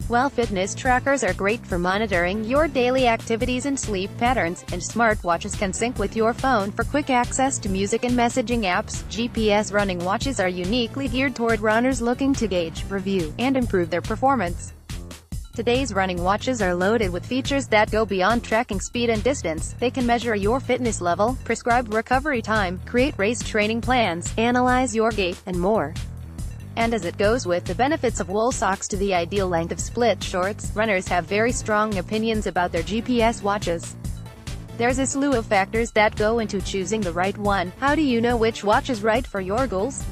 While fitness trackers are great for monitoring your daily activities and sleep patterns, and smartwatches can sync with your phone for quick access to music and messaging apps, GPS running watches are uniquely geared toward runners looking to gauge, review, and improve their performance. Today's running watches are loaded with features that go beyond tracking speed and distance. They can measure your fitness level, prescribe recovery time, create race training plans, analyze your gait, and more. And as it goes with the benefits of wool socks to the ideal length of split shorts, runners have very strong opinions about their GPS watches. There's a slew of factors that go into choosing the right one. How do you know which watch is right for your goals?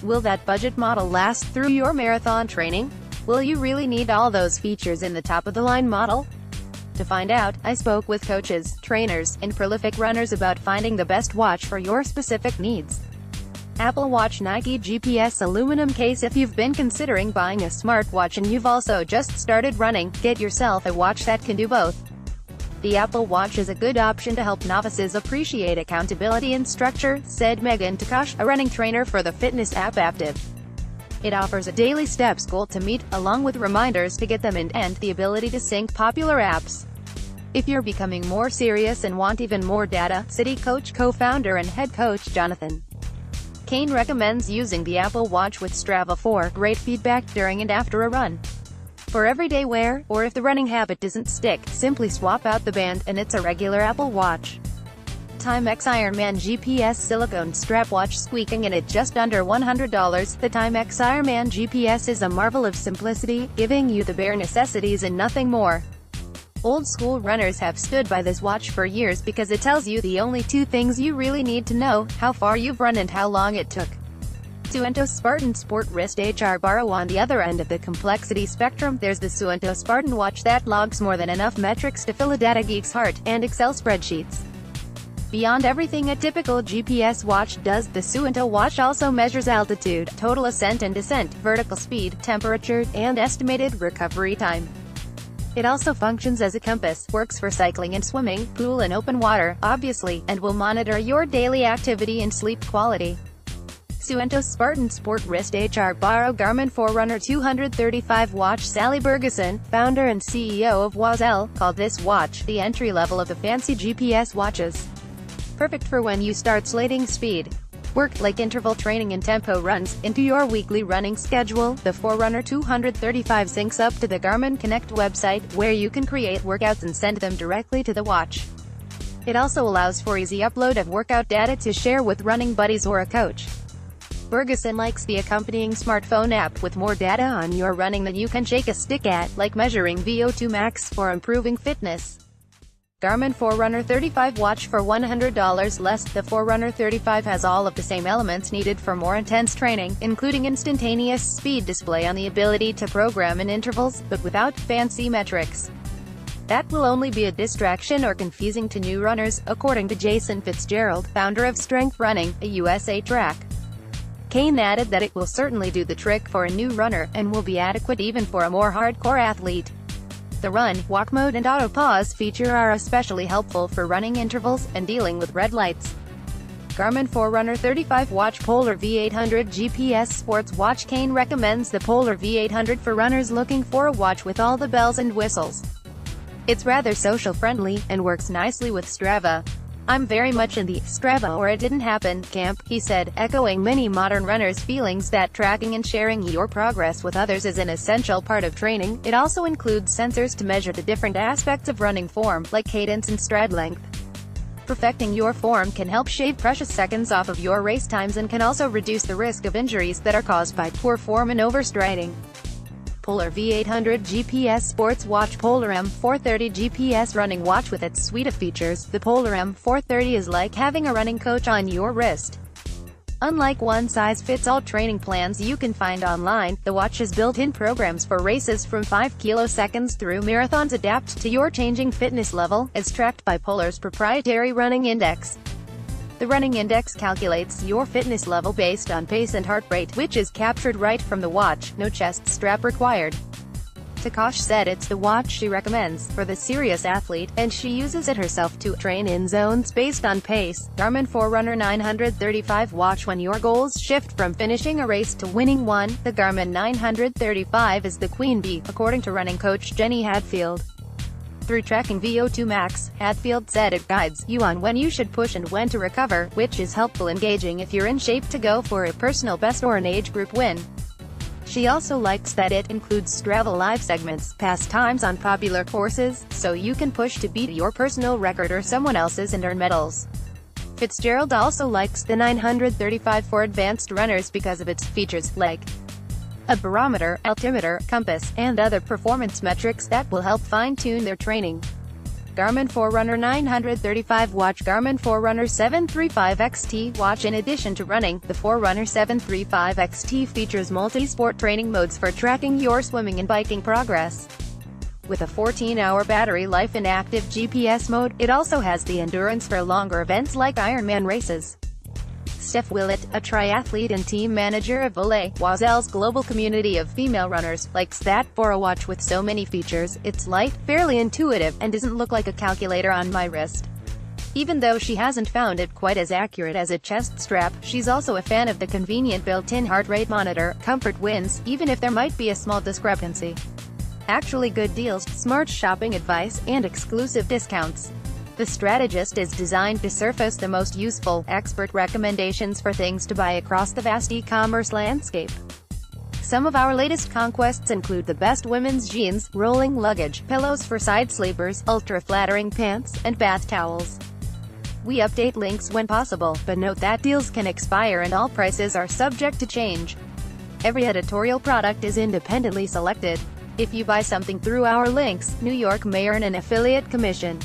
Will that budget model last through your marathon training? Will you really need all those features in the top-of-the-line model? To find out, I spoke with coaches, trainers, and prolific runners about finding the best watch for your specific needs. Apple Watch Nike GPS aluminum case. If you've been considering buying a smartwatch and you've also just started running, get yourself a watch that can do both. The Apple Watch is a good option to help novices appreciate accountability and structure, said Megan Takash, a running trainer for the fitness app Active. It offers a daily steps goal to meet, along with reminders to get them in, and the ability to sync popular apps. If you're becoming more serious and want even more data, City Coach co-founder and head coach Jonathan Kane recommends using the Apple Watch with Strava for great feedback during and after a run. For everyday wear, or if the running habit doesn't stick, simply swap out the band, and it's a regular Apple Watch. Timex Ironman GPS silicone strap watch, squeaking in at just under $100. The Timex Ironman GPS is a marvel of simplicity, giving you the bare necessities and nothing more. Old-school runners have stood by this watch for years because it tells you the only two things you really need to know: how far you've run and how long it took. Suunto Spartan Sport Wrist HR Borrow. On the other end of the complexity spectrum, there's the Suunto Spartan watch that logs more than enough metrics to fill a data geek's heart, and Excel spreadsheets. Beyond everything a typical GPS watch does, the Suunto watch also measures altitude, total ascent and descent, vertical speed, temperature, and estimated recovery time. It also functions as a compass, works for cycling and swimming, pool and open water, obviously, and will monitor your daily activity and sleep quality. Suunto Spartan Sport Wrist HR Borrow Garmin Forerunner 235 watch. Sally Bergeson, founder and CEO of Wazel, called this watch the entry level of the fancy GPS watches. Perfect for when you start slating speed work, like interval training and tempo runs, into your weekly running schedule. The Forerunner 235 syncs up to the Garmin Connect website, where you can create workouts and send them directly to the watch. It also allows for easy upload of workout data to share with running buddies or a coach. Bergeson likes the accompanying smartphone app with more data on your running than you can shake a stick at, like measuring VO2 max for improving fitness. Garmin Forerunner 35 watch for $100 less. The Forerunner 35 has all of the same elements needed for more intense training, including instantaneous speed display on the ability to program in intervals, but without fancy metrics. That will only be a distraction or confusing to new runners, according to Jason Fitzgerald, founder of Strength Running, a USA track. Kane added that it will certainly do the trick for a new runner, and will be adequate even for a more hardcore athlete. The run, walk mode and auto pause feature are especially helpful for running intervals, and dealing with red lights. Garmin Forerunner 35 watch. Polar V800 GPS sports watch. Kane recommends the Polar V800 for runners looking for a watch with all the bells and whistles. It's rather social-friendly, and works nicely with Strava. "I'm very much in the Strava or it didn't happen camp," he said, echoing many modern runners' feelings that tracking and sharing your progress with others is an essential part of training. It also includes sensors to measure the different aspects of running form, like cadence and stride length. Perfecting your form can help shave precious seconds off of your race times, and can also reduce the risk of injuries that are caused by poor form and overstriding. Polar V800 GPS sports watch. Polar M430 GPS running watch. With its suite of features, the Polar M430 is like having a running coach on your wrist. Unlike one-size-fits-all training plans you can find online, the watch's built-in programs for races from 5 kiloseconds through marathons adapt to your changing fitness level, as tracked by Polar's proprietary running index. The running index calculates your fitness level based on pace and heart rate, which is captured right from the watch. No chest strap required. Takesh said it's the watch she recommends for the serious athlete, and she uses it herself to train in zones based on pace. Garmin Forerunner 935 watch. When your goals shift from finishing a race to winning one, the Garmin 935 is the queen bee, according to running coach Jenny Hadfield. Through tracking VO2 max, Hadfield said it guides you on when you should push and when to recover, which is helpful engaging if you're in shape to go for a personal best or an age group win. She also likes that it includes Strava live segments, past times on popular courses, so you can push to beat your personal record or someone else's and earn medals. Fitzgerald also likes the 935 for advanced runners because of its features, like a barometer, altimeter, compass, and other performance metrics that will help fine-tune their training. Garmin Forerunner 935 watch. Garmin Forerunner 735 XT watch. In addition to running, the Forerunner 735 XT features multi-sport training modes for tracking your swimming and biking progress. With a 14-hour battery life in active GPS mode, it also has the endurance for longer events like Ironman races. Steph Willett, a triathlete and team manager of Valais Oisel's global community of female runners, likes that for a watch with so many features, it's light, fairly intuitive, and doesn't look like a calculator on my wrist. Even though she hasn't found it quite as accurate as a chest strap, she's also a fan of the convenient built-in heart rate monitor. Comfort wins, even if there might be a small discrepancy. Actually good deals, smart shopping advice, and exclusive discounts. The Strategist is designed to surface the most useful, expert recommendations for things to buy across the vast e-commerce landscape. Some of our latest conquests include the best women's jeans, rolling luggage, pillows for side sleepers, ultra-flattering pants, and bath towels. We update links when possible, but note that deals can expire and all prices are subject to change. Every editorial product is independently selected. If you buy something through our links, New York may earn an affiliate commission.